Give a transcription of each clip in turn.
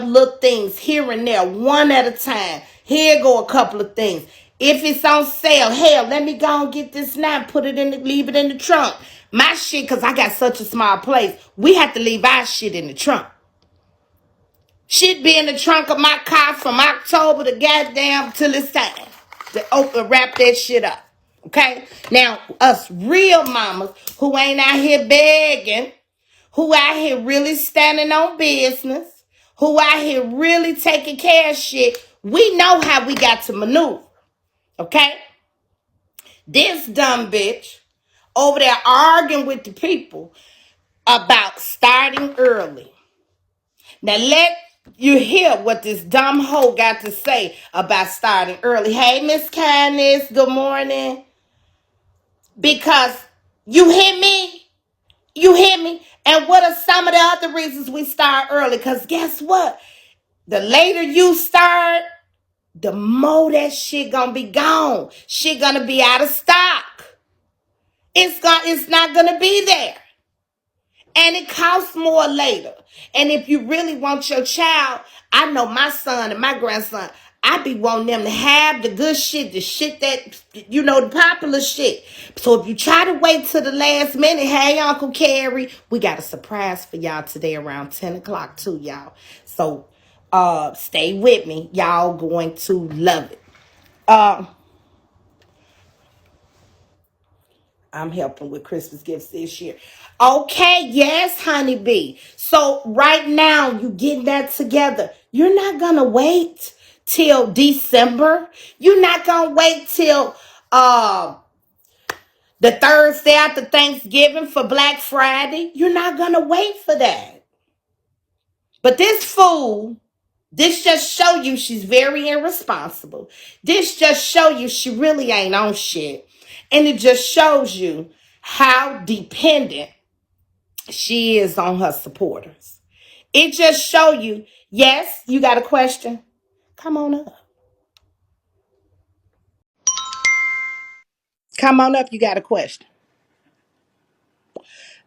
little things here and there, one at a time. Here go a couple of things. If it's on sale, hell, let me go and get this now. Put it in, leave it in the trunk. My shit, cause I got such a small place. We have to leave our shit in the trunk. Shit be in the trunk of my car from October to goddamn till it's time to open, wrap that shit up. Okay? Now, us real mamas who ain't out here begging, who out here really standing on business, who out here really taking care of shit, we know how we got to maneuver. Okay? This dumb bitch over there arguing with the people about starting early. Now let you hear what this dumb hoe got to say about starting early. Hey, Miss Kindness, good morning. Because you hear me? You hear me? And what are some of the other reasons we start early? Because guess what? The later you start, the more that shit gonna be gone. Shit gonna be out of stock. It's not gonna be there. And it costs more later. And if you really want your child, I know my son and my grandson, I be wanting them to have the good shit, the shit that, the popular shit. So if you try to wait till the last minute, hey, Uncle Carrie, we got a surprise for y'all today around 10 o'clock too, y'all. So stay with me. Y'all going to love it. I'm helping with Christmas gifts this year. Okay, yes, honeybee. So right now, you getting that together. You're not gonna wait till December. You're not gonna wait till the Thursday after Thanksgiving for Black Friday. You're not gonna wait for that. But this fool, this just show you she's very irresponsible. This just show you she really ain't on shit. And it just shows you how dependent she is on her supporters. It just show you, yes, you got a question? Come on up. Come on up, you got a question.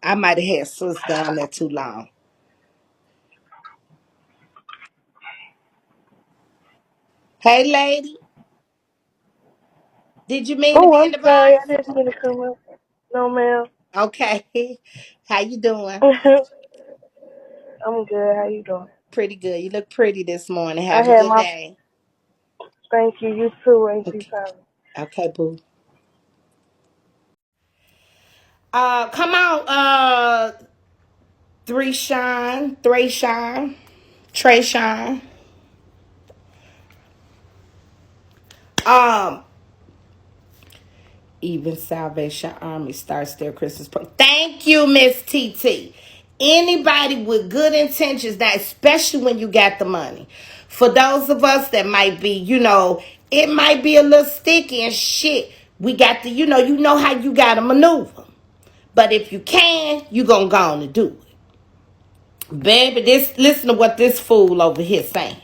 I might have had sis down there too long. Hey, lady, did you mean to Oh, be in I'm the sorry. I box? didn't mean to come up. No, ma'am. Okay. How you doing? I'm good. How you doing? Pretty good. You look pretty this morning. I Have a had good my day. thank you. You too, Auntie Okay. Tommy. Okay, boo. Come on, Three Shine, Trey Shine. Um, Even Salvation Army starts their Christmas program. Thank you, Miss TT. Anybody with good intentions, now especially when you got the money. For those of us that might be, it might be a little sticky and shit. We got to, you know how you got to maneuver. But if you can, you gonna go on and do it. Baby, listen to what this fool over here saying.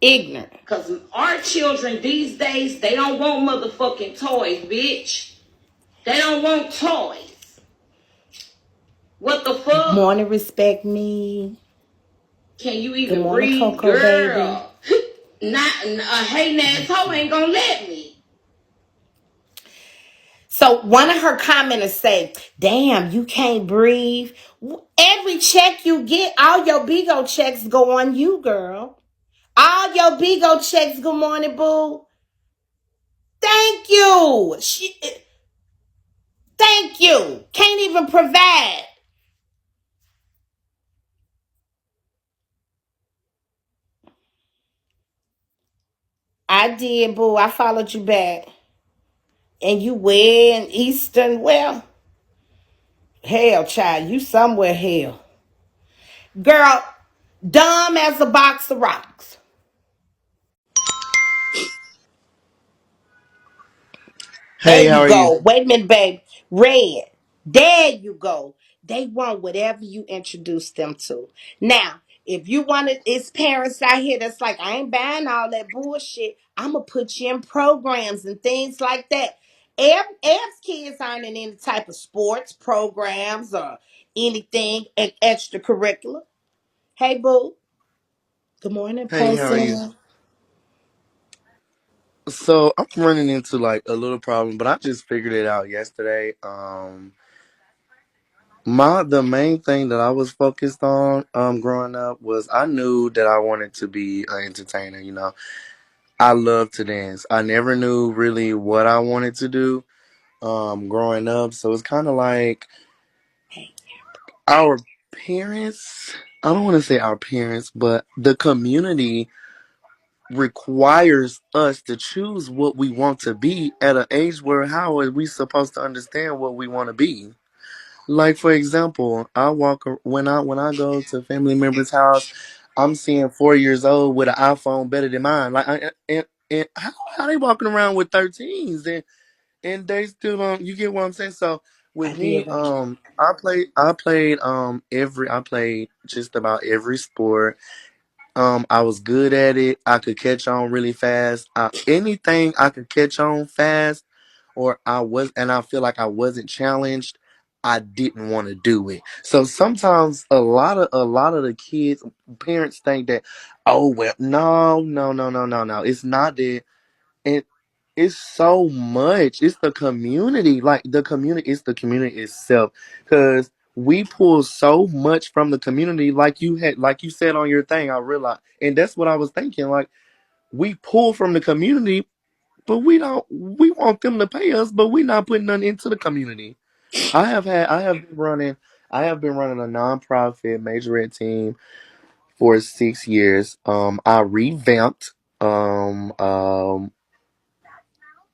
Ignorant. Because our children these days, they don't want motherfucking toys, bitch. They don't want toys. What the fuck? Morning, respect me. Can you even Good morning, breathe, Coco, girl? Baby. Not a hating asshole ain't gonna let me. So one of her commenters say, damn, you can't breathe. Every check you get, all your bigo checks go on you, girl. All your bigo checks, good morning, boo. Thank you. Thank you. Can't even provide. I did, boo. I followed you back. And you way in Eastern, well, hell, child, you somewhere hell. Girl, dumb as a box of rocks. There Hey, how you are you? go. Wait a minute, babe. Red. There you go. They want whatever you introduce them to. Now, if you wanted, it's parents out here that's like, I ain't buying all that bullshit. I'm going to put you in programs and things like that. Eb's kids aren't in any type of sports programs or anything extracurricular. Hey, boo. Good morning, Hey, how are you? person. So I'm running into like a little problem, but I just figured it out yesterday. My the main thing that I was focused on growing up was I knew that I wanted to be an entertainer. I love to dance. I never knew really what I wanted to do growing up. So it's kind of like our parents. I don't want to say our parents, but the community requires us to choose what we want to be at an age where how are we supposed to understand what we want to be? Like for example, when I go to family members' house, I'm seeing 4 years old with an iPhone better than mine. And how they walking around with 13s and they still don't. You get what I'm saying? So I with me, get them. I played just about every sport. I was good at it. I could catch on really fast. Anything I could catch on fast, and I feel like I wasn't challenged. I didn't want to do it. So sometimes a lot of the kids, parents think that, oh well, no, no, no, no, no, no. It's not that. It it's so much. It's the community. Like the community, it's the community itself. Cause we pull so much from the community, like you said on your thing. I realized, and that's what I was thinking. Like we pull from the community, but we don't. We want them to pay us, but we not putting nothing into the community. I have been running. I have been running a nonprofit majorette team for 6 years. I revamped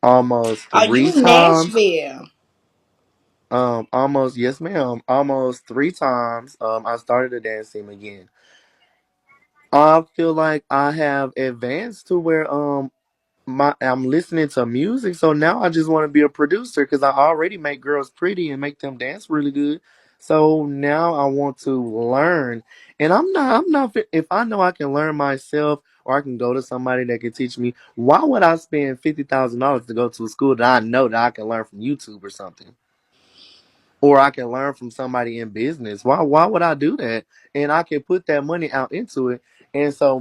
almost Are you three in times. Nashville? Almost, yes, ma'am. Almost 3 times. I started a dance team again. I feel like I have advanced to where I'm listening to music, so now I just want to be a producer because I already make girls pretty and make them dance really good. So now I want to learn, and if I know I can learn myself or I can go to somebody that can teach me, why would I spend $50,000 to go to a school that I know that I can learn from YouTube or something? Or I can learn from somebody in business. Why would I do that? And I can put that money out into it. And so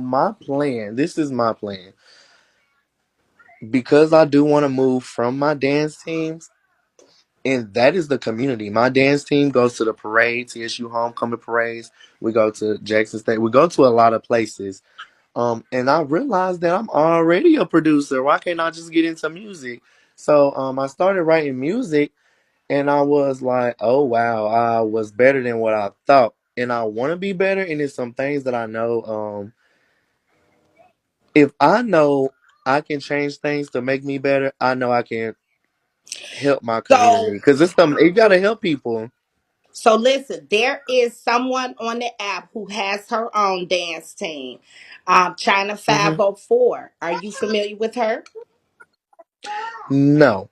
this is my plan. Because I do want to move from my dance teams, and that is the community. My dance team goes to the parades, TSU homecoming parades. We go to Jackson State. We go to a lot of places. And I realized that I'm already a producer. Why can't I just get into music? So I started writing music. And I was like, oh wow, I was better than what I thought. And I want to be better. And there's some things that I know. If I know I can change things to make me better, I know I can help my community. So, Because you got to help people. so listen. There is someone on the app who has her own dance team. China Hmm. 504. Are you familiar with her? No.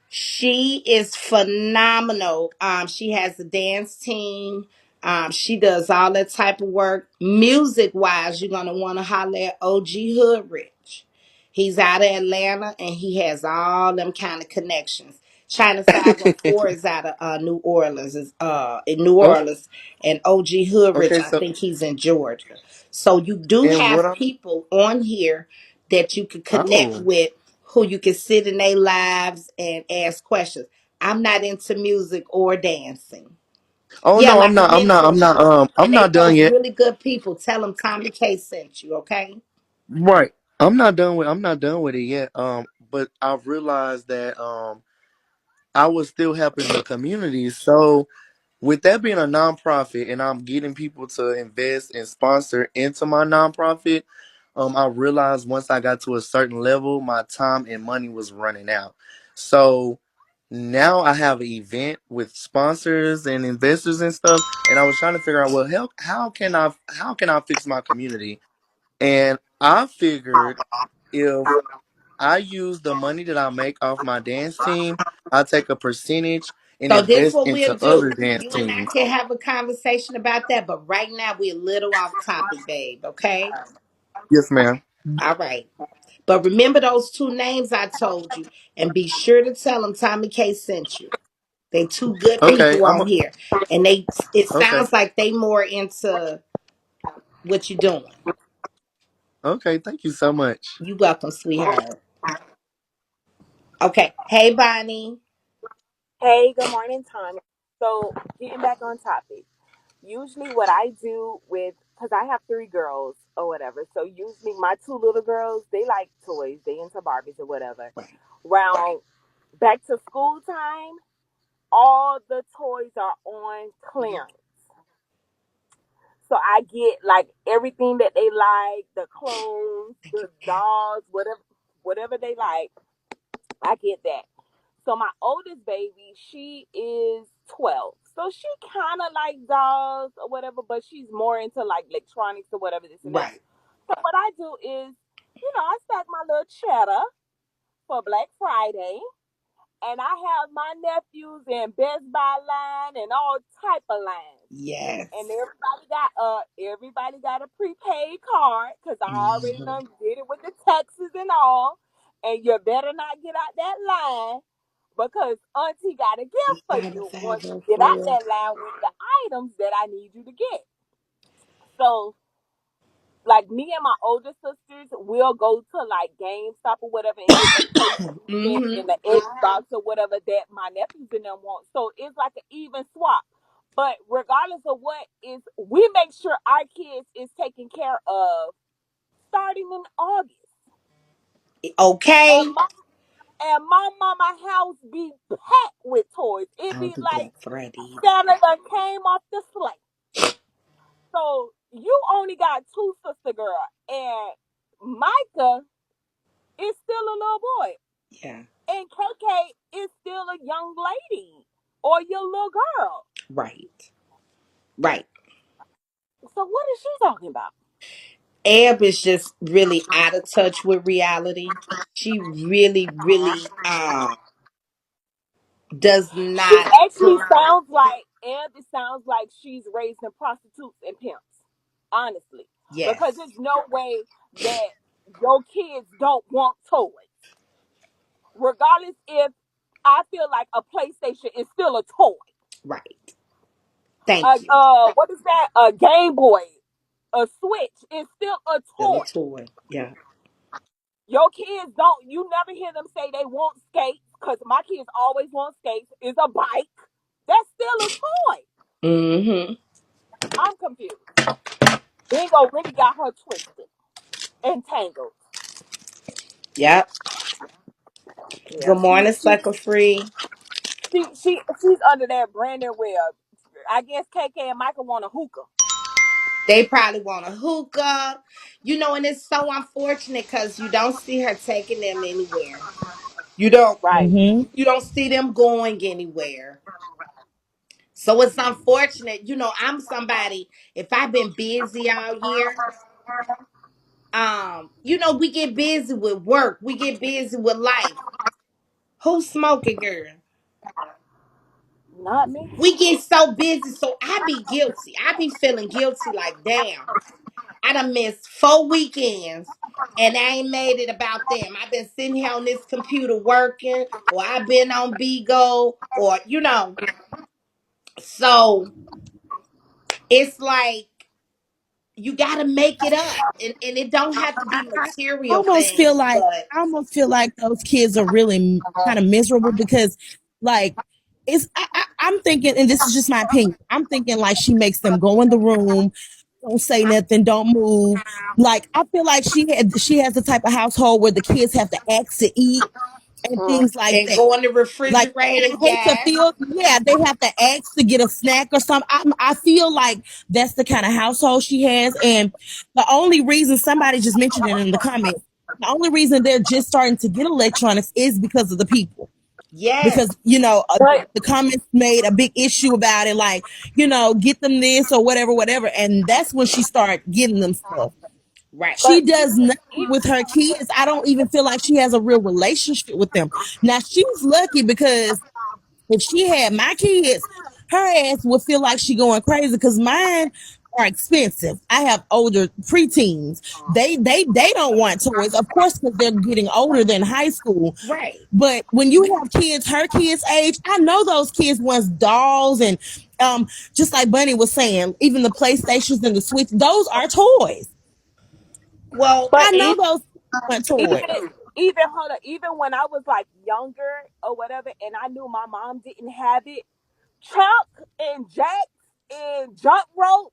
She is phenomenal. She has a dance team. She does all that type of work. Music wise, you're gonna want to holler at OG Hoodrich. He's out of Atlanta and he has all them kind of connections. China 504 is out of New Orleans, is in New Oh, Orleans, and OG Hoodrich, okay. I So, think he's in Georgia. So you do and what have I'm, people on here that you can connect oh, with who you can sit in their lives and ask questions. I'm not into music or dancing. oh Yeah, no, like a mentor. And I'm they not done both yet. really good people. Tell them Tommy K sent you, okay? Right. I'm not done with it yet. But I've realized that, I was still helping the community. So with that being a nonprofit and I'm getting people to invest and sponsor into my nonprofit, I realized once I got to a certain level, my time and money was running out. So now I have an event with sponsors and investors and stuff, and I was trying to figure out, well, how can I fix my community? And I figured if I use the money that I make off my dance team, I take a percentage and So this invest what we'll into other do. dance You and I teams. can have a conversation about that, but right now we're a little off topic, babe, okay? Yes, ma'am. All right. But remember those two names I told you, and be sure to tell them Tommy K sent you. They two good Okay, people on here, and it okay. sounds like they more into what you doing. Okay, thank you so much. You welcome, sweetheart. Okay. Hey, Bonnie. Hey, good morning, Tommy. So, getting back on topic, usually what I do with, because I have three girls or whatever, so usually my two little girls, they like toys, they into Barbies or whatever. Right. Round back to school time, all the toys are on clearance. So I get like everything that they like, the clothes, the dolls, whatever they like, I get that. So my oldest baby, she is 12. So she kind of like dolls or whatever, but she's more into like electronics or whatever, this and that. Right. So what I do is, I stack my little cheddar for Black Friday, and I have my nephews in Best Buy line and all type of lines. And Yes. everybody got a prepaid card because I already Mhm. done did it with the taxes and all. And you better not get out that line because Auntie got a gift for you once you get out 504. that line with the items that I need you to get. So, like me and my older sisters will go to like GameStop or whatever and get the PlayStation Mm-hmm. and the Xbox or whatever that my nephews and them want. So it's like an even swap. But regardless of what is, we make sure our kids is taken care of starting in August. And Okay. my mama house be packed with toys. I It don't be do like Black Friday either. Santa done came off the sleigh. So you only got two sister girl, and Micah is still a little boy, Yeah. and KK is still a young lady or your little girl. Right. Right. So what is she talking about? Eb is just really out of touch with reality. She really, really does She not actually put. sounds like, and it sounds like she's raised in prostitutes and pimps. Honestly, because Yes. there's no way that your kids don't want toys, regardless if I feel like a PlayStation is still a toy. Right. Thank you. What is that? A Game Boy, a Switch is still a Still a toy. toy. Yeah. Your kids don't. You never hear them say they want skates because my kids always want skates. Is a bike. That's still a toy. Mm-hmm. I'm confused. Bingo really got her twisted and tangled. Yep. Yeah, Good morning, sucker free. she's under that Brandon web. I guess KK and Michael want a hookah. They probably want a hookah. And it's so unfortunate because you don't see her taking them anywhere. You don't Right. Mm-hmm. you don't see them going anywhere. So it's unfortunate. I'm somebody, if I've been busy all year, we get busy with work. We get busy with life. Who's smoking, girl? Not me. We get so busy, so I be guilty. I be feeling guilty like, damn, I done missed 4 weekends and I ain't made it about them. I've been sitting here on this computer working, or I've been on bigo, so it's like you gotta make it up. And it don't have to be material almost feel things, like but I almost feel like those kids are really kind of miserable because, like, I'm thinking, and this is just my opinion. I'm thinking like she makes them go in the room, don't say nothing, don't move. Like I feel like she has the type of household where the kids have to ask to eat and Mm. things like and that. go in the Like refrigerator, I hate to yes. feel, yeah, they have to ask to get a snack or something. I feel like that's the kind of household she has, and the only reason somebody just mentioned it in the comments, the only reason they're just starting to get electronics is because of the people. Yes. Because But the comments made a big issue about it, like get them this or whatever, whatever, and that's when she started getting them stuff. Right. She does nothing with her kids. I don't even feel like she has a real relationship with them. Now she's lucky because if she had my kids, her ass would feel like she going crazy because mine are expensive. I have older preteens. They don't want toys, of course, because they're getting older than high school. Right. But when you have kids, her kids' age, I know those kids wants dolls and just like Bunny was saying, even the PlayStations and the Switch, those are toys. Well, But I know even those weren't toys. even hold on, even when I was like younger or whatever, and I knew my mom didn't have it, chalk and jacks and jump rope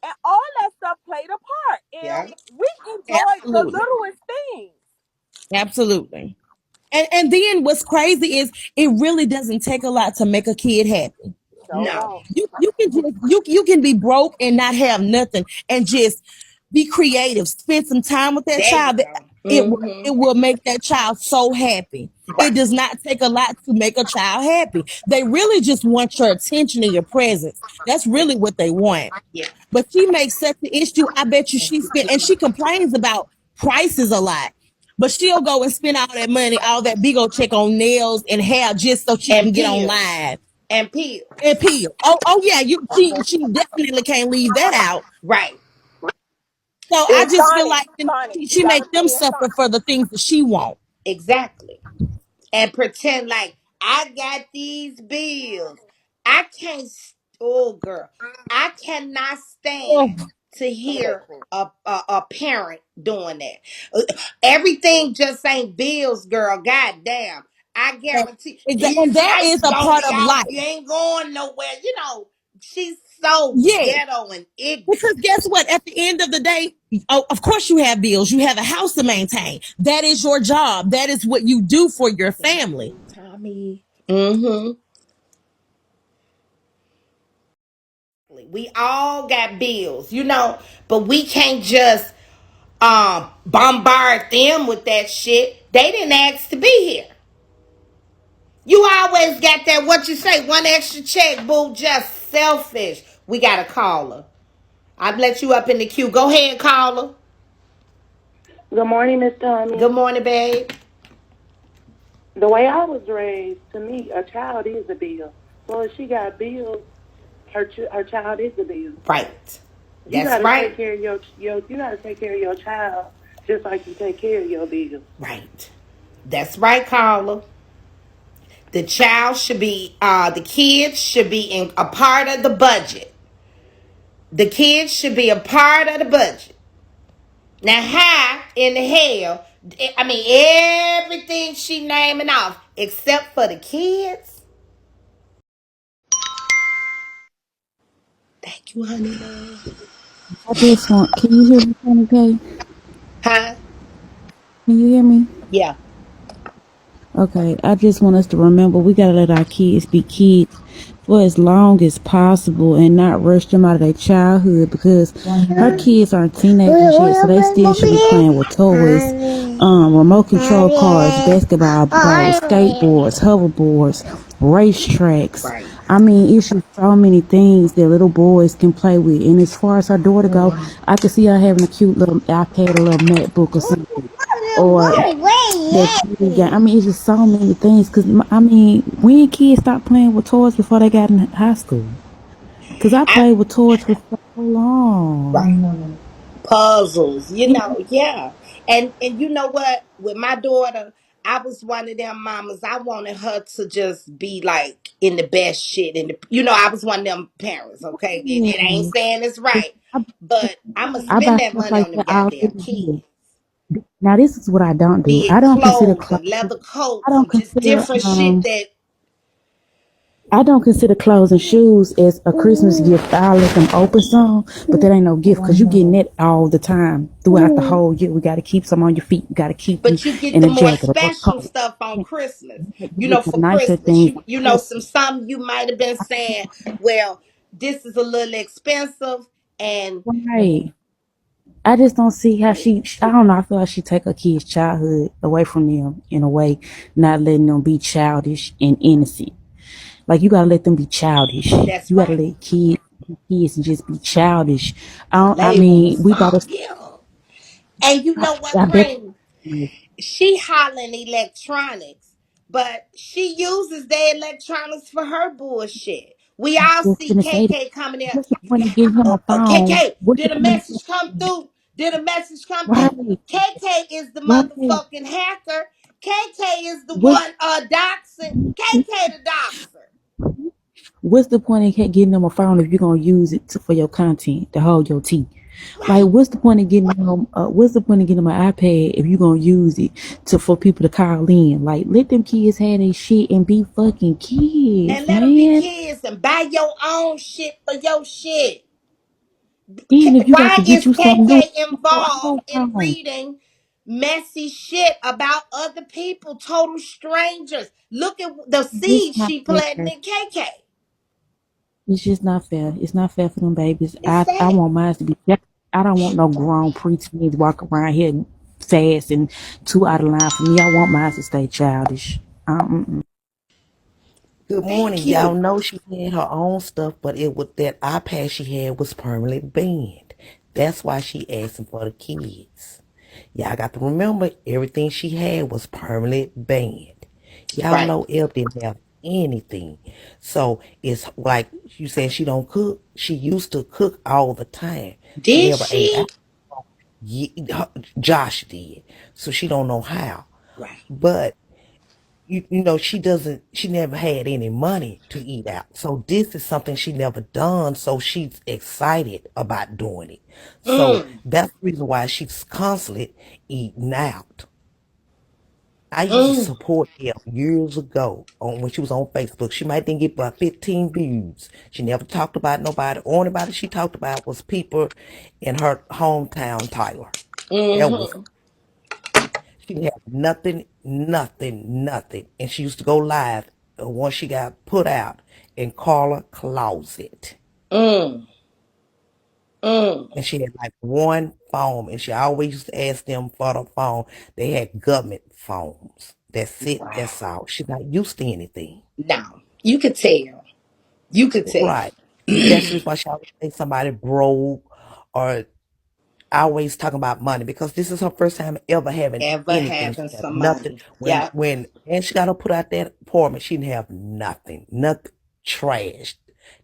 and all that stuff played a part, yeah, and we enjoyed the Absolutely. littlest things. Absolutely. And then what's crazy is it really doesn't take a lot to make a kid happy. So no, don't. You can just you can be broke and not have nothing and just be creative. Spend some time with that there you child. go. It will make that child so happy. It Right, does not take a lot to make a child happy. They really just want your attention and your presence. That's really what they want. yeah, But she makes such an issue. I bet you she spent, and she complains about prices a lot. But she'll go and spend all that money, all that big old check on nails and hair just so she and can get pills, online and pills. and peel. Oh yeah, she definitely can't leave that out. Right, So I And just feel like Sonic, you she gotta makes them pay in suffer Sonic. for the things that she wants. exactly. And pretend like I got these bills. I can't. Oh, girl, I cannot stand Oh, to hear a parent doing that. Everything just ain't bills, girl. God damn. I guarantee and these that is lights a gonna part be of off. life. You ain't going nowhere. You know, she's so Yes. ghetto and ignorant. Because guess what? At the end of the day, oh, of course you have bills. You have a house to maintain. That is your job. That is what you do for your family. Tommy. Mm-hmm. We all got bills, you know, but we can't just bombard them with that shit. They didn't ask to be here. You always got that, what you say, one extra check, boo, just selfish. We got a caller. I've let you up in the queue. Go ahead, caller. Good morning, Miss Good Tommy. morning, babe. The way I was raised, to me, a child is a bill. So if she got bills, her child is a bill. Right. You got That's to take right. care of your you got to take care of your child just like you take care of your bills. Right. That's right, caller. The child should be, the kids should be in a part of the budget. The kids should be a part of the budget. Now, how in the hell? I mean, everything she naming off except for the kids. Thank you, honey. I just want, can you hear me, TomiKay? Huh? Can you hear me? Yeah. Okay, I just want us to remember we gotta let our kids be kids for as long as possible and not rush them out of their childhood because her kids aren't teenagers yet, so they still should be playing with toys, remote control cars, basketball balls, skateboards, hoverboards, racetracks. Right. I mean, it's just so many things that little boys can play with. And as far as her daughter go, I can see her having a cute little iPad, a little MacBook or something. Or Yeah. that TV game. I mean, it's just so many things. Cause I mean, when kids stop playing with toys before they got in high school? Cause I I played with toys for so long. right. Puzzles, you know, yeah. And you know what? With my daughter, I was one of them mamas. I wanted her to just be like in the best shit. And you know, I was one of them parents. Okay, it ain't Yeah. saying it's right, but I'ma I spend buy that stuff money like on them that all goddamn the kids. year. Now this is what I don't do. Be I it don't consider clothes and clothes. leather I coats don't and just consider different shit that I don't consider clothes and shoes as a Christmas gift. I'll let them open some, but that ain't no gift because you getting that all the time throughout the whole year. We got to keep some on your feet. We got to keep you but you get in the a more jacket or a special coat. stuff on Christmas. You You know, get the for nicer Christmas, things. you know, some you might have been saying, well, this is a little expensive, and Right. I just don't see how I don't know. I feel like she take her kids' childhood away from them in a way, not letting them be childish and innocent. Like you gotta let them be childish. that's You gotta right. let kids just be childish. I Play with mean, we bought us. something. And you know what, I bet. Queen? She hollering electronics, but she uses their electronics for her bullshit. We all Just see gonna say that. KK coming in. What's the point of getting him a phone? KK, What's the did a point message come of through? Did a message come through? right, KK is the right? motherfucking hacker. KK is the What one doxing. KK the doxer. What's the point in getting them a phone if you're gonna use it for your content to hold your tea? Like, Right. what's the point of getting them? What's the point of getting them an iPad if you're gonna use it for people to call in? Like, let them kids have their shit and be fucking And kids, let them be man. kids and buy your own shit for your shit. Even if you got Why to get is you something new, KK your involved in iPhone. reading messy shit about other people, total strangers? Look at the It's seed not she planting fair. in KK. It's just not fair. It's not fair for them babies. It's I sad. want mine to be. I don't want no grown preteens walking around here fast and too out of line for me. I want mine to stay childish. Good Thank morning. Y'all you. know she had her own stuff, but it was that iPad she had was permanently banned. That's why she asking for the kids. Y'all got to remember everything she had was permanently banned. Y'all Right. know Elle didn't have anything. So it's like you said she don't cook. She used to cook all the time. She Did never ate she? out. Josh did. So she don't know how. Right. But she never had any money to eat out. So this is something she never done. So she's excited about doing it. So Mm. that's the reason why she's constantly eating out. I used to Mm. support her years ago when she was on Facebook. She might didn't get about 15 views. She never talked about nobody. Only anybody she talked about was people in her hometown, Tyler. That was Mm-hmm. She didn't have nothing, nothing, nothing. And she used to go live once she got put out in Carla closet. Mm. Mm. And she had like one phone. And she always used to ask them for the phone. They had government phones. That's it. Wow. That's all. She's not used to anything. Now, you could tell. You could tell. Right. That's the reason why she always say somebody broke or always talking about money because this is her first time ever having Ever anything. She having had some nothing. money. When Yep. when and she got to put out that apartment, she didn't have nothing. Nothing, trashed.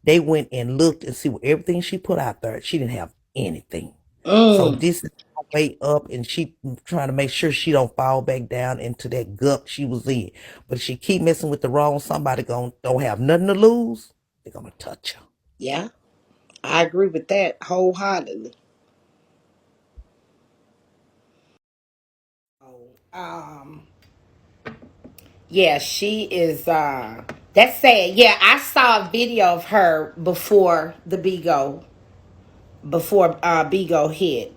They went and looked and see what everything she put out there. She didn't have anything. So Mm. this is her way up, and she trying to make sure she don't fall back down into that gut she was in. But if she keep messing with the wrong somebody, don't have nothing to lose. They're gonna touch her. Yeah. I agree with that wholeheartedly. Um, yeah, she is that's sad. Yeah, I saw a video of her before the Bigo hit.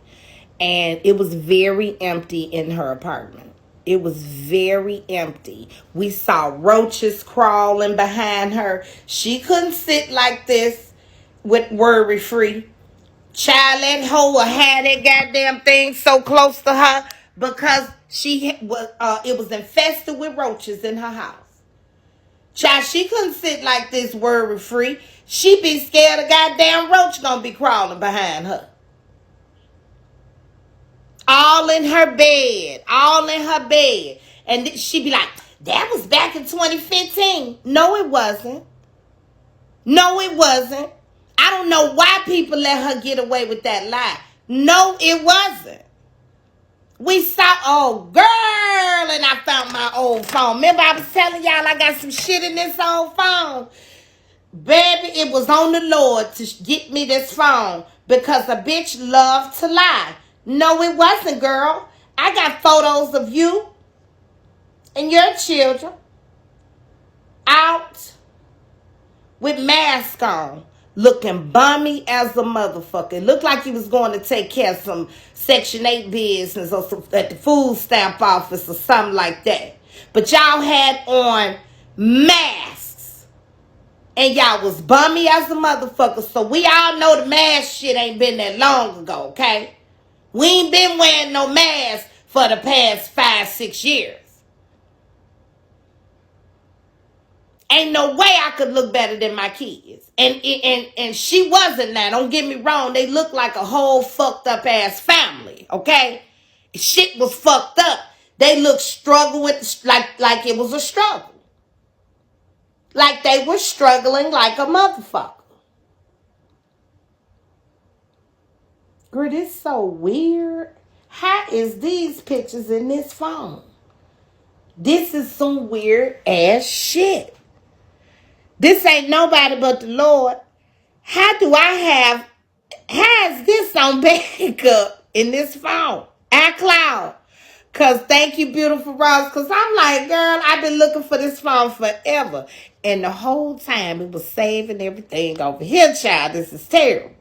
And it was very empty in her apartment. It was very empty. We saw roaches crawling behind her. She couldn't sit like this with worry free. Child, that hoe had that goddamn thing so close to her because she was. It was infested with roaches in her house. Child, she couldn't sit like this worry free. She be scared a goddamn roach gonna be crawling behind her. All in her bed. All in her bed. And she be like, that was back in 2015. No, it wasn't. No, it wasn't. I don't know why people let her get away with that lie. No, it wasn't. We saw, oh, girl, and I found my old phone. Remember I was telling y'all I got some shit in this old phone? Baby, it was on the Lord to get me this phone because a bitch loved to lie. No, it wasn't, girl. I got photos of you and your children out with masks on, looking bummy as a motherfucker. It looked like you was going to take care of some Section 8 business or some, at the food stamp office or something like that. But y'all had on masks. And y'all was bummy as a motherfucker. So we all know the mask shit ain't been that long ago, okay? We ain't been wearing no mask for the past 5-6 years. Ain't no way I could look better than my kids. And she wasn't that. Don't get me wrong. They look like a whole fucked up ass family, okay? Shit was fucked up. They looked struggle with like it was a struggle. Like they were struggling like a motherfucker. Girl, this so weird. How is these pictures in this phone? This is some weird ass shit. This ain't nobody but the Lord. How do I have, has this on backup in this phone? iCloud. Cause thank you, beautiful Rose. Cause I'm like, girl, I've been looking for this phone forever. And the whole time it was saving everything over here, child. This is terrible.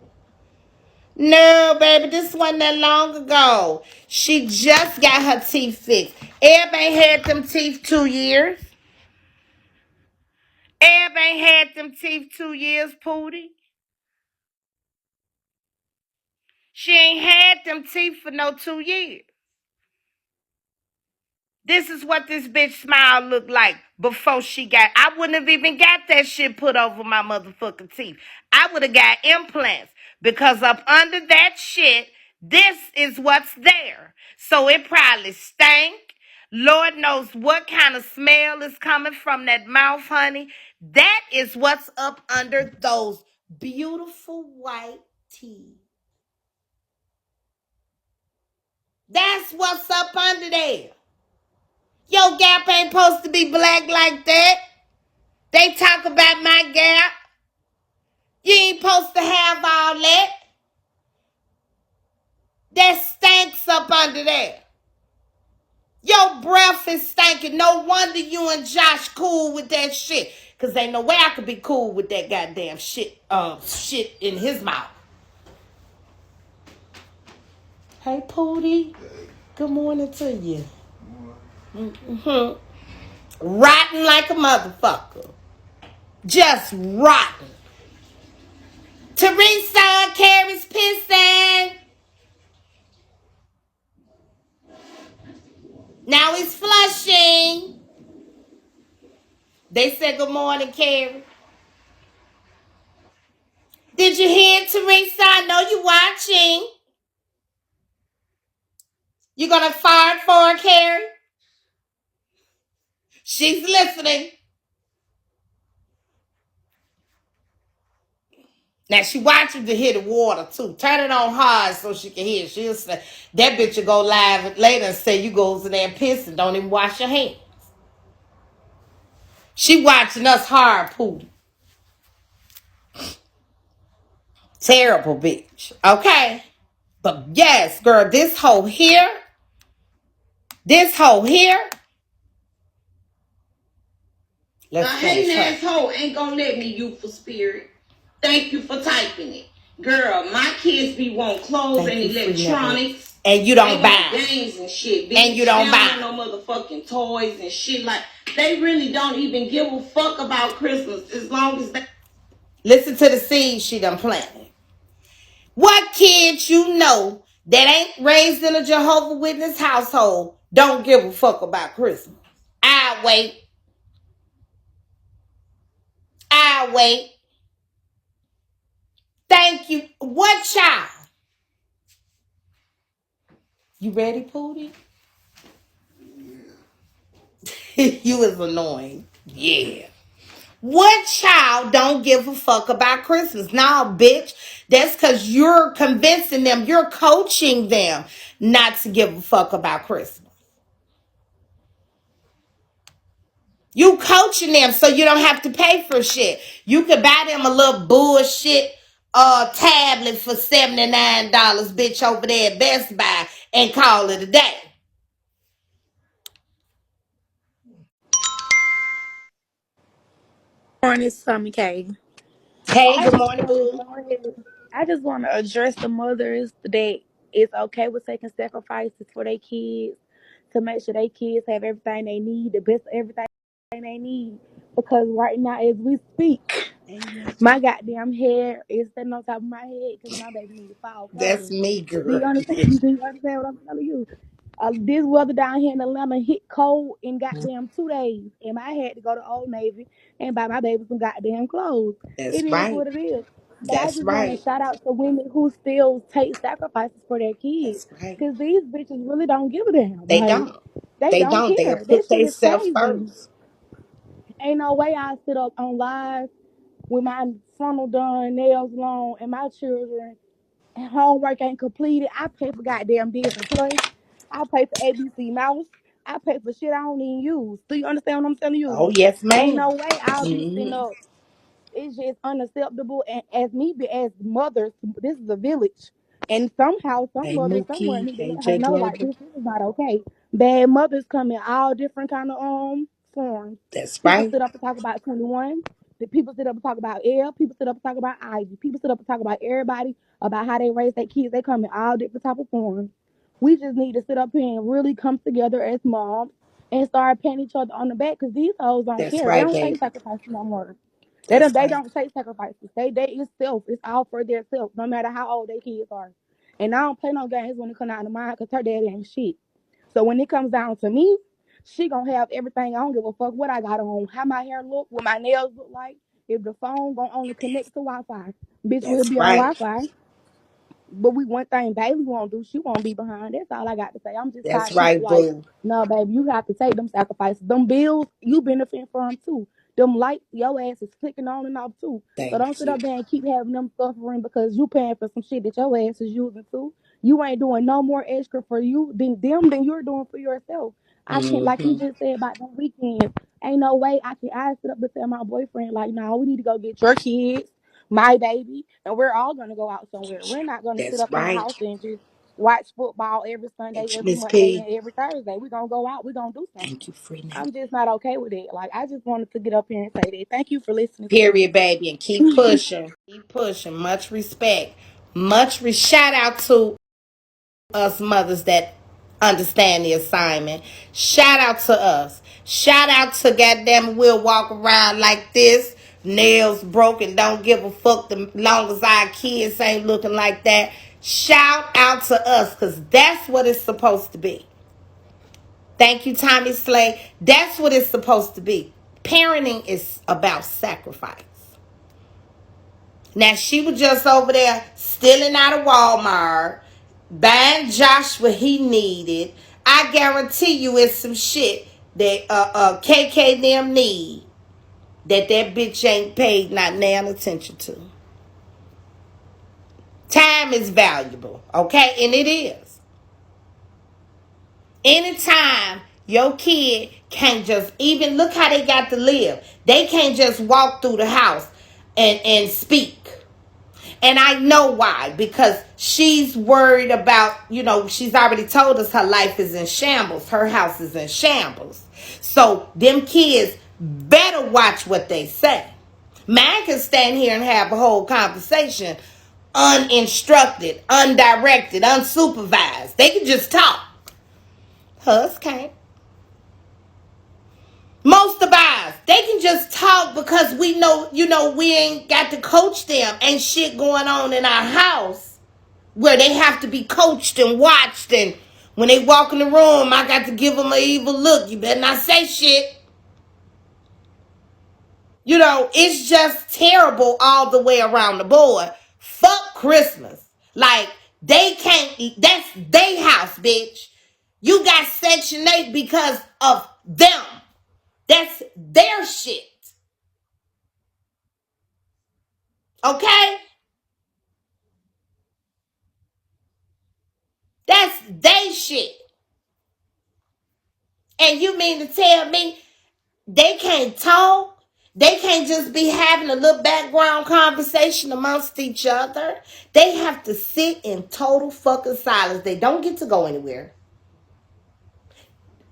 No, baby, this wasn't that long ago. She just got her teeth fixed. Eb ain't had them teeth 2 years. Eb ain't had them teeth 2 years, Pootie. She ain't had them teeth for no 2 years. This is what this bitch smile looked like before she got. I wouldn't have even got that shit put over my motherfucking teeth. I would have got implants because up under that shit, this is what's there. So it probably stank. Lord knows what kind of smell is coming from that mouth, honey. That is what's up under those beautiful white teeth. That's what's up under there. Your gap ain't supposed to be black like that. They talk about my gap. You ain't supposed to have all that. That stinks up under there. Your breath is stinking. No wonder you and Josh cool with that shit. Cause ain't no way I could be cool with that goddamn shit in his mouth. Hey Pootie. Good morning to you. Mm-hmm. Rotten like a motherfucker. Just rotten. Teresa carries pissing. Now he's flushing. They said good morning, Carrie. Did you hear Teresa? I know you're watching. You gonna fart for her, Carrie? She's listening. Now she watching to hear the water too. Turn it on hard so she can hear. She'll say that bitch will go live later and say you goes in there and piss and don't even wash your hands. She watching us hard, Pootie. Terrible bitch. Okay? But yes, girl, this hoe here. Let's hating asshole ain't gonna let me youthful spirit. Thank you for typing it. Girl, my kids be want clothes and electronics. And you don't buy games and shit. Bitch. And you don't buy no motherfucking toys and shit. Like, they really don't even give a fuck about Christmas as long as they... Listen to the seeds she done planted. What kids you know that ain't raised in a Jehovah Witness household don't give a fuck about Christmas? I'll wait. Thank you. What child? You ready, Pootie? You is annoying. Yeah. What child don't give a fuck about Christmas? Nah, bitch. That's because you're convincing them, you're coaching them not to give a fuck about Christmas. You coaching them so you don't have to pay for shit. You could buy them a little bullshit tablet for $79, bitch, over there at Best Buy and call it a day. Morning, TomiKay. So Hey, good morning, boo. I just want to address the mothers that it's okay with taking sacrifices for their kids to make sure their kids have everything they need, the best of everything they need. Because right now, as we speak, my goddamn hair is sitting on top of my head because my baby need to fall That's cold. me, Do girl. you understand? Do you understand what I'm telling you? This weather down here in Atlanta hit cold in goddamn 2 days, and I had to go to Old Navy and buy my baby some goddamn clothes. That's It is right. what it is. But I That's just want to right. shout out to women who still take sacrifices for their kids, That's right. because these bitches really don't give a damn. They Like, don't. they They don't don't. They'll care. That put shit is themselves crazy. first. Ain't no way I sit up on live with my funnel done, nails long, and my children and homework ain't completed. I pay for goddamn Disney Plus. I pay for ABC Mouse. I pay for shit I don't even use. Do you understand what I'm telling you? Oh, yes, Ain't ma'am. no way I'll be sitting Mm-hmm. up. It's just unacceptable. And as mothers, this is a village, and somehow some Hey, mother somewhere Mookie. need to Hey, let her J know like Global. this is not okay. Bad mothers come in all different kind of forms. That's People right. sit up and talk about 21. The people sit up and talk about L. People sit up and talk about Ivy. People sit up and talk about everybody about how they raise their kids. They come in all different type of forms. We just need to sit up here and really come together as moms and start patting each other on the back because these hoes don't That's care. They right, don't take baby. sacrifice no more. They That's don't. They right. don't take sacrifices. They it's self. It's all for their self. No matter how old their kids are. And I don't play no games when it comes out of mine because her daddy ain't shit. So when it comes down to me, she gonna have everything. I don't give a fuck what I got on, how my hair look, what my nails look like. If the phone gonna only connect to Wi-Fi, bitch, we'll That's be on right. Wi-Fi. But we one thing Bailey won't do, she won't be behind. That's all I got to say. I'm just That's tired of people right, like, boo. no, baby, you have to take them sacrifices. Them bills, you benefit from too. Them lights, your ass is clicking on and off too. So Thank don't sit you. up there and keep having them suffering because you paying for some shit that your ass is using too. You ain't doing no more extra for you than you're doing for yourself. I can't, like you Mm-hmm. just said about them weekends. Ain't no way I sit up to tell my boyfriend like, no, we need to go get your kids, my baby, and we're all gonna go out somewhere. We're not gonna sit That's up in the right. house and just watch football every Sunday, Thank you, every Miss Monday, P. and every Thursday. We're gonna go out. We're gonna do something. Thank you, Freely. I'm just not okay with it. Like I just wanted to get up here and say that. Thank you for listening to me. Period, baby. And keep pushing. Keep pushing. Much respect. Shout out to us mothers that understand the assignment. Shout out to us. Shout out to goddamn we'll walk around like this, nails broken, don't give a fuck the long as our kids ain't looking like that. Shout out to us because that's what it's supposed to be. Thank you, Tommy Slay. That's what it's supposed to be. Parenting is about sacrifice. Now she was just over there stealing out of Walmart, buying Josh what he needed. I guarantee you it's some shit that KK them need that bitch ain't paid not nan attention to. Time is valuable, okay? And it is. Anytime your kid can't just even look how they got to live. They can't just walk through the house and speak. And I know why, because she's worried about, she's already told us her life is in shambles. Her house is in shambles. So them kids better watch what they say. Man can stand here and have a whole conversation uninstructed, undirected, unsupervised. They can just talk. Hers can't. Most of us, they can just talk because we know, we ain't got to coach them. Ain't shit going on in our house where they have to be coached and watched, and when they walk in the room, I got to give them an evil look. You better not say shit. It's just terrible all the way around the board. Fuck Christmas. Like, they can't, that's their house, bitch. You got Section 8 because of them. That's their shit. Okay? That's their shit. And you mean to tell me they can't talk? They can't just be having a little background conversation amongst each other. They have to sit in total fucking silence. They don't get to go anywhere.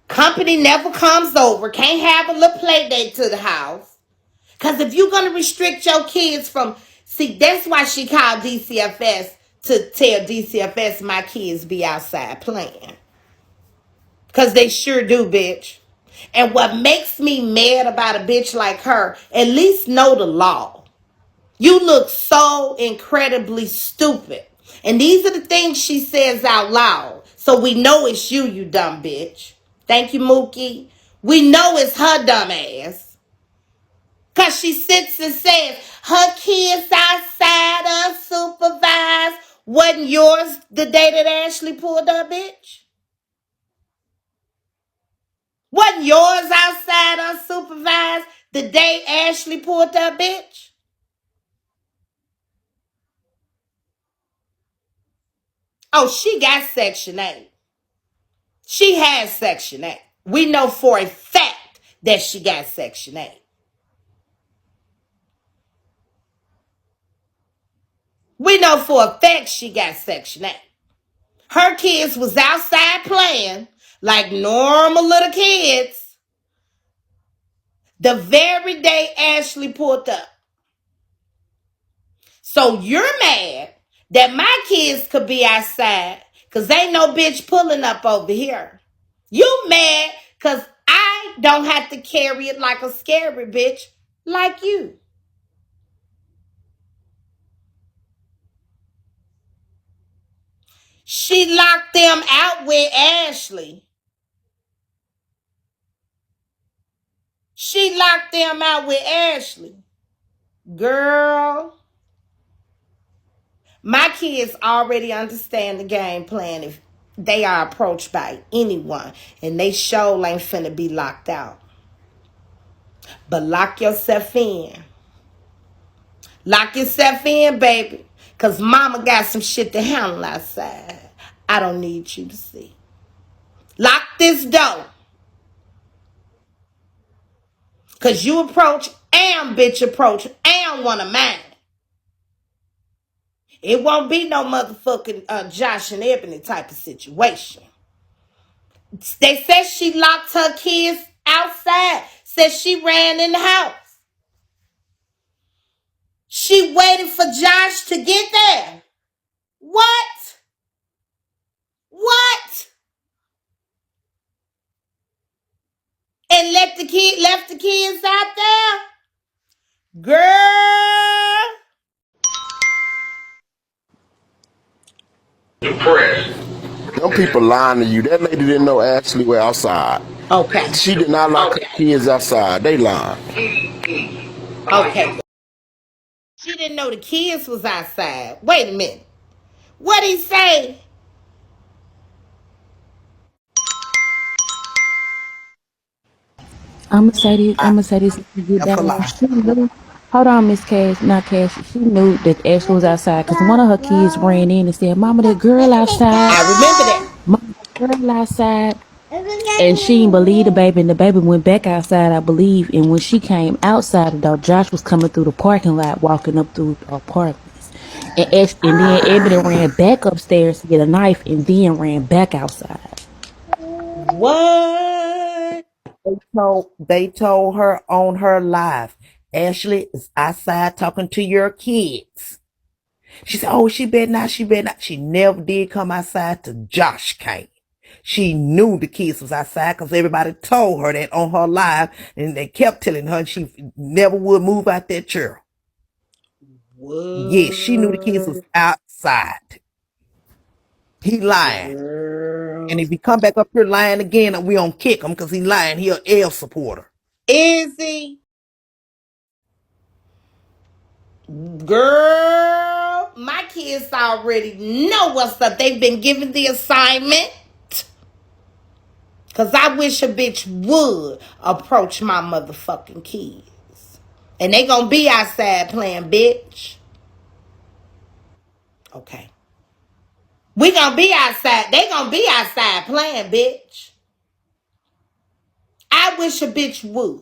Company never comes over. Can't have a little play date to the house. Because if you're going to restrict your kids from... See, that's why she called DCFS to tell DCFS my kids be outside playing. Because they sure do, bitch. And what makes me mad about a bitch like her, at least know the law. You look so incredibly stupid. And these are the things she says out loud. So we know it's you, you dumb bitch. Thank you, Mookie. We know it's her dumb ass. Because she sits and says, her kids outside unsupervised. Wasn't yours the day that Ashley pulled her, bitch? Wasn't yours outside unsupervised the day Ashley pulled her, bitch? Oh, she got Section 8. She has Section 8. We know for a fact that she got Section 8. We know for a fact she got Section 8. Her kids was outside playing like normal little kids the very day Ashley pulled up. So you're mad that my kids could be outside because ain't no bitch pulling up over here. You mad because I don't have to carry it like a scary bitch like you. She locked them out with Ashley. She locked them out with Ashley. Girl, my kids already understand the game plan if they are approached by anyone, and they sure ain't finna be locked out. But lock yourself in. Lock yourself in, baby. Because mama got some shit to handle outside. I don't need you to see. Lock this door. Because you approach and bitch approach and one of mine. It won't be no motherfucking Josh and Ebony type of situation. They said she locked her kids outside. Said she ran in the house. She waited for Josh to get there. What? What? And left the kids out there? Girl. Depressed. Them people lying to you. That lady didn't know Ashley was outside. Okay. She did not lock her kids outside. They lying. Okay. She didn't know the kids was outside. Wait a minute. What'd he say? I'ma say this to get That's a down. lie. She knew. Hold on, Miss Cash, not Cash. She knew that Ashley was outside because one of her kids ran in and said, "Mama, that girl outside. I remember that. Mama, that girl outside." And she didn't believe the baby, and the baby went back outside, I believe. And when she came outside, though, Josh was coming through the parking lot, walking up through apartments. And then Ebony ran back upstairs to get a knife and then ran back outside. What? They told her on her live, Ashley is outside talking to your kids. She said, "Oh, she better not. She better not." She never did come outside till Josh came. She knew the kids was outside because everybody told her that on her live, and they kept telling her she never would move out that chair. Yes, she knew the kids was What? outside. He lying. And Girl. if he come back up here lying again, we don't kick him because he lying. He a L supporter. Is he? Girl, my kids already know what's up. They've been given the assignment. Because I wish a bitch would approach my motherfucking kids. And they gonna be outside playing, bitch. Okay. We gonna be outside. They gonna be outside playing, bitch. I wish a bitch would.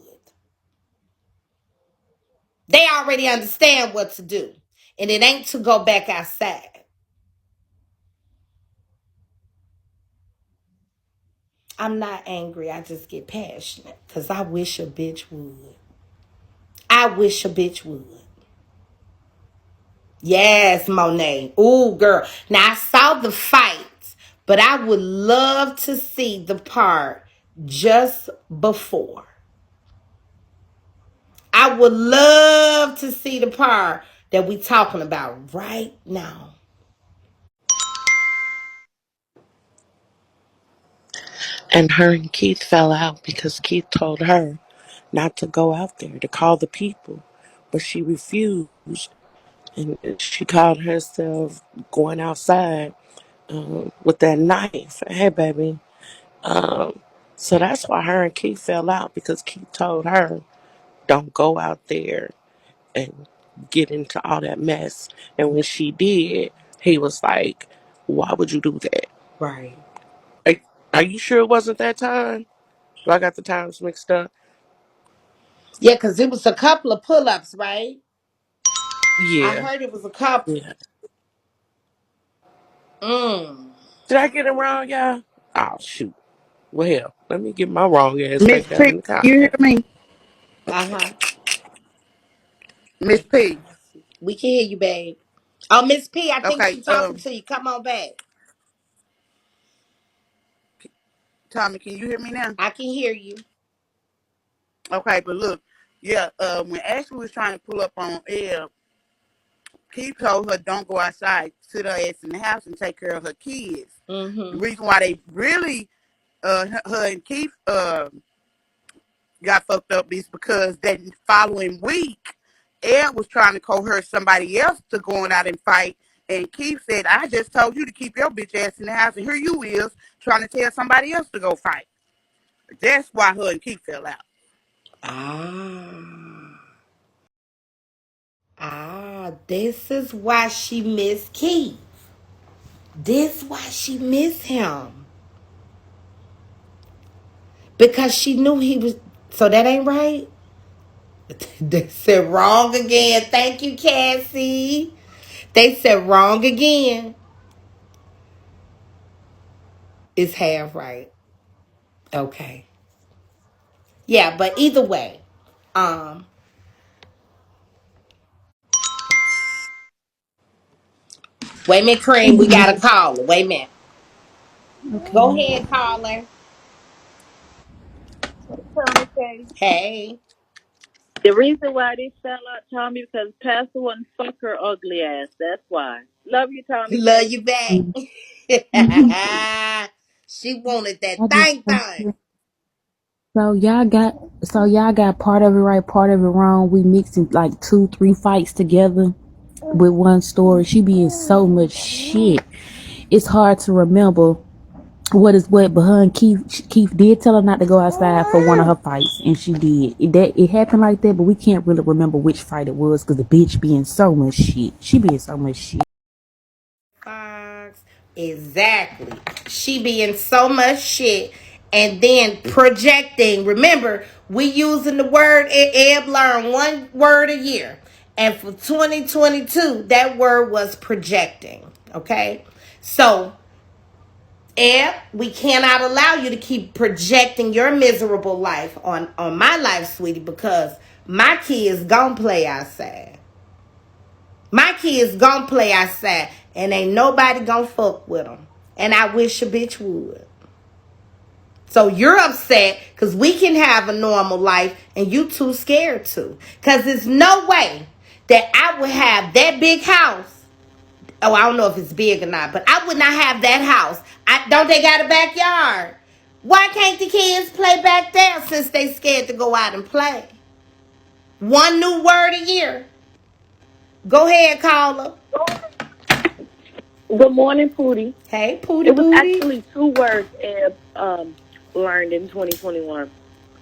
They already understand what to do. And it ain't to go back outside. I'm not angry. I just get passionate. Because I wish a bitch would. I wish a bitch would. Yes, Monet. Ooh, girl. Now, I saw the fights, but I would love to see the part just before. I would love to see the part that we talking about right now. And her and Keith fell out because Keith told her not to go out there to call the people, but she refused. And she called herself going outside with that knife. Hey, baby. Um, so that's why her and Keith fell out because Keith told her, don't go out there and get into all that mess. And when she did, he was like, why would you do that? Right. Are, are you sure it wasn't that time? Do I got the times mixed up? Yeah, because it was a couple of pull-ups, right? I Yeah, heard it was a couple. yeah. Mm. Did I get it wrong, y'all? Oh shoot. Well, hell, let me get my wrong ass Miss back down P, in the car. you hear me? Uh-huh. Miss P. We can hear you, babe. Oh, Miss P, I think Okay, she talking to you. Come on back. Tommy, can you hear me now? I can hear you. Okay, but look, yeah, when Ashley was trying to pull up on Ed, Keith told her don't go outside, sit her ass in the house and take care of her kids. The Mm-hmm. reason why they really, her and Keith, got fucked up is because that following week, Ed was trying to coerce somebody else to going out and fight. And Keith said, I just told you to keep your bitch ass in the house. And here you is trying to tell somebody else to go fight. That's why her and Keith fell out. Ah. This is why she missed Keith. This why she missed him. Because she knew he was. So that ain't right? They said wrong again. Thank you, Cassie. They said wrong again. It's half right. Okay. Yeah, but either way, um, wait a minute, Cream. We got a caller. Wait a minute. Go Okay. ahead, caller. TomiKay. Hey. The reason why they fell out, Tommy, because Pastor wouldn't fuck her ugly ass. That's why. Love you, Love TomiKay. you back. Mhm. She wanted that I just thing want thing. to- y'all got part of it right, part of it wrong. We mixing like 2, 3 fights together with one story. She be in so much shit. It's hard to remember what is what. But her and Keith did tell her not to go outside for one of her fights, and she did. It happened like that, but we can't really remember which fight it was because the bitch be in so much shit. She be in so much shit. Fox. Exactly. She be in so much shit and then projecting. Remember, we using the word Eb learn one word a year. And for 2022, that word was projecting. Okay? So, Eb, we cannot allow you to keep projecting your miserable life on my life, sweetie, because my kids gonna play outside. My kids gonna play outside and ain't nobody gonna fuck with them. And I wish a bitch would. So you're upset because we can have a normal life and you too scared to. Because there's no way that I would have that big house. Oh, I don't know if it's big or not, but I would not have that house. Don't they got a backyard? Why can't the kids play back there since they scared to go out and play? One new word a year. Go ahead, caller. Good morning, Pootie. Hey, Pooty It was Booty. actually two words Eb learned in 2021.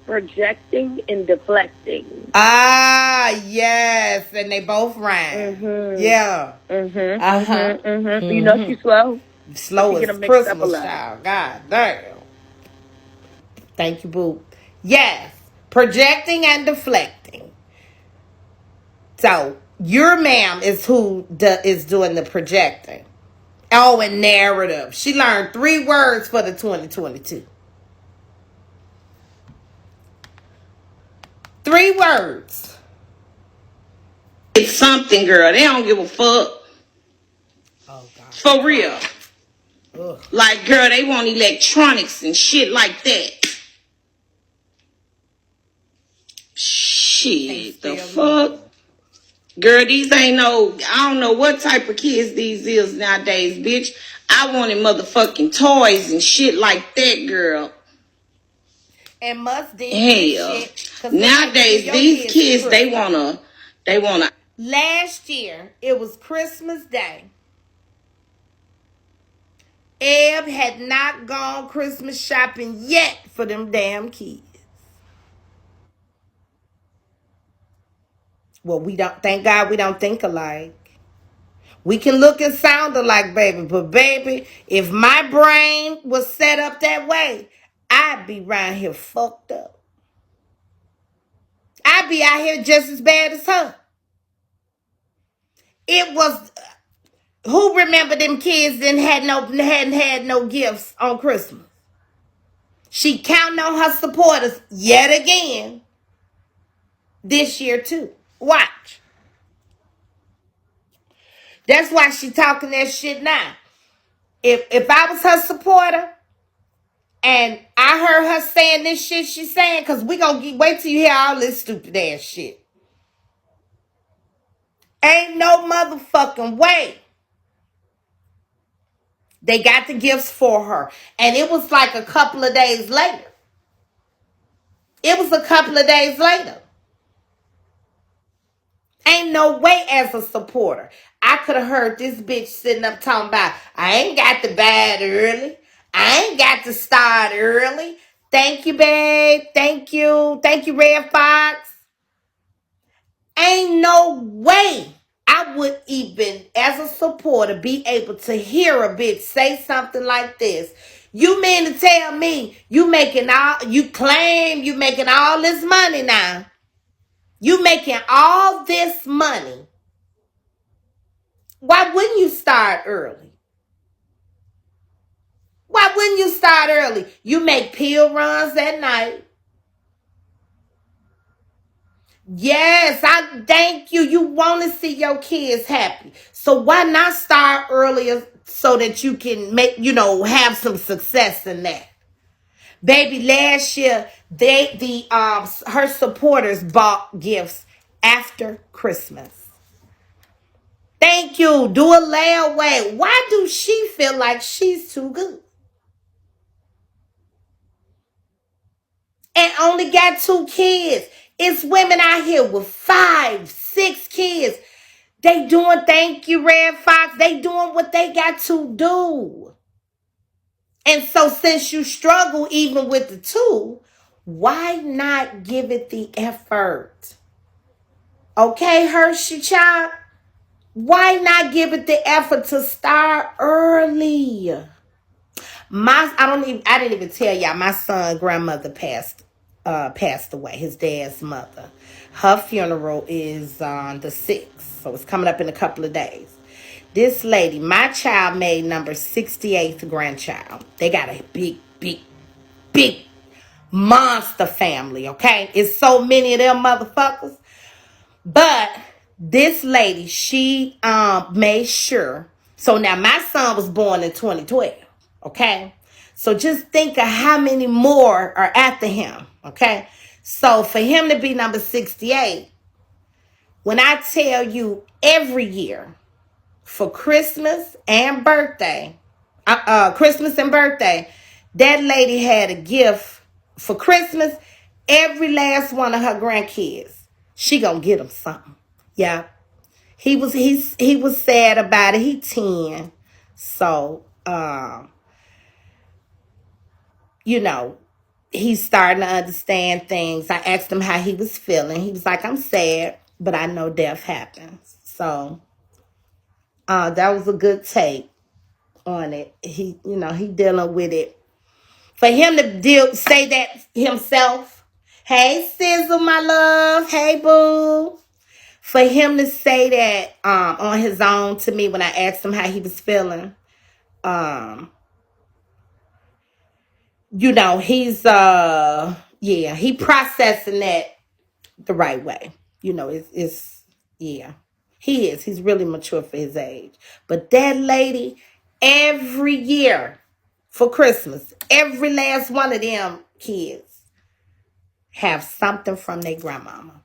Projecting and deflecting. Ah, yes. And they both rhyme. Mhm. Yeah. Mhm. Uh-huh. Mhm. Mhm. You know Mm-hmm. she's slow. Slow She get as them mixed up a Christmas, lot. child. God damn. Thank you, boo. Yes. Projecting and deflecting. So, your ma'am is who is doing the projecting. Oh, and narrative. She learned 3 words for the 2022. 3 words. It's something, girl. They don't give a fuck. Oh, God. Be For real. quiet. Ugh. Like, girl, they want electronics and shit like that. Can't Shit, the spell fuck? normal. Girl, these ain't no, I don't know what type of kids these is nowadays, bitch. I wanted motherfucking toys and shit like that, girl. And must did this Hell. shit because what type of give Nowadays, your these kids for kids, Christmas? they wanna. Last year, it was Christmas Day. Eb had not gone Christmas shopping yet for them damn kids. Well, we don't, thank God we don't think alike. We can look and sound alike, baby, but baby, if my brain was set up that way, I'd be around here fucked up. I'd be out here just as bad as her. It was Who remember them kids hadn't had no gifts on Christmas? She counting on her supporters yet again this year too. Watch. That's why she talking that shit now. If I was her supporter and I heard her saying this shit she's saying, because we gonna wait till you hear all this stupid ass shit. Ain't no motherfucking way. They got the gifts for her. And it was like a couple of days later. It was a couple of days later. Ain't no way as a supporter. I could have heard this bitch sitting up talking about, I ain't got to buy it early. I ain't got to start early. Thank you, babe. Thank you. Thank you, Red Fox. Ain't no way I would even, as a supporter, be able to hear a bitch say something like this. You mean to tell me you claim you making all this money now? You making all this money. Why wouldn't you start early? Why wouldn't you start early? You make pill runs at night. Yes, I thank you. You want to see your kids happy. So why not start earlier so that you can have some success in that? Baby, last year her supporters bought gifts after Christmas. Thank you. Do a layaway. Why do she feel like she's too good? And only got 2 kids. It's women out here with 5, 6 kids. They doing, thank you, Red Fox. They doing what they got to do. And so since you struggle even with the 2, why not give it the effort? Okay, Hershey child? Why not give it the effort to start early? I didn't even tell y'all, my son's grandmother passed away, his dad's mother. Her funeral is on the 6th, so it's coming up in a couple of days. This lady, my child made number 68th grandchild. They got a big monster family, okay? It's so many of them motherfuckers. But this lady, she made sure. So now my son was born in 2012, okay? So just think of how many more are after him, okay? So for him to be number 68, when I tell you every year for Christmas and birthday, that lady had a gift for Christmas. Every last one of her grandkids, she gonna get them something. Yeah. He was sad about it. He 10. So, he's starting to understand things. I asked him how he was feeling. He was like, I'm sad, but I know death happens. So, that was a good take on it. He dealing with it. For him to say that himself, hey, Sizzle, my love. Hey, boo. For him to say that on his own to me when I asked him how he was feeling, he's he processing that the right way. He's really mature for his age. But that lady, every year for Christmas, every last one of them kids have something from their grandmama.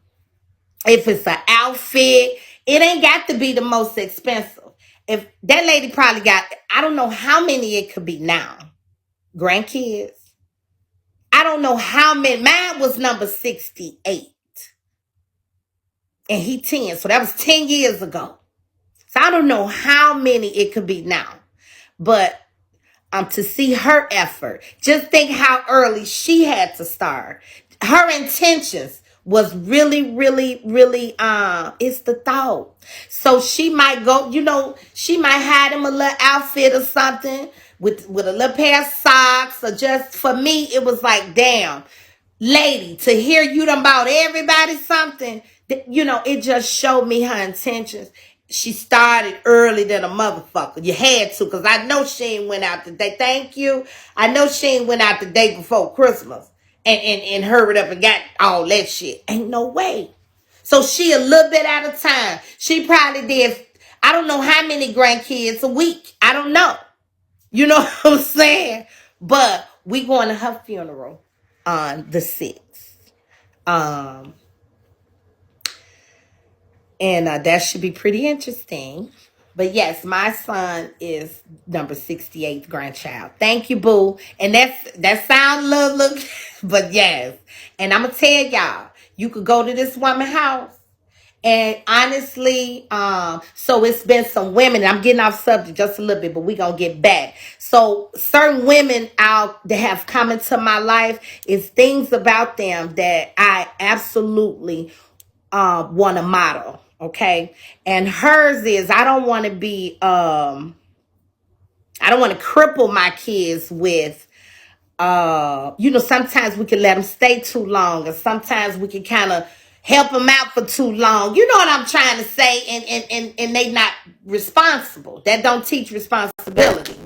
If it's an outfit, it ain't got to be the most expensive. If that lady probably got, I don't know how many it could be now. Grandkids. I don't know how many. Mine was number 68. And he 10. So that was 10 years ago. So I don't know how many it could be now. But to see her effort, just think how early she had to start. Her intentions was really, really, really, it's the thought. So she might go, she might hide him a little outfit or something with a little pair of socks, or just, for me, it was like, damn, lady, to hear you done bought everybody something, it just showed me her intentions. she started early than a motherfucker. You had to, because I know she ain't went out the day. Thank you. I know she ain't went out the day before Christmas and hurried up and got all that shit. Ain't no way. So she a little bit at a time. She probably did, I don't know how many grandkids a week. I don't know. You know what I'm saying? But we going to her funeral on the 6th. And that should be pretty interesting. But yes, my son is number 68th grandchild. Thank you, boo. And that sounds a little, but yes. And I'm gonna tell y'all, you could go to this woman's house. And honestly, so it's been some women, I'm getting off subject just a little bit, but we're gonna get back. So certain women out that have come into my life, is things about them that I absolutely want to model. Okay. And hers is, I don't want to be I don't want to cripple my kids with sometimes we can let them stay too long, and sometimes we can kind of help them out for too long. You know what I'm trying to say? And they not responsible. That don't teach responsibility,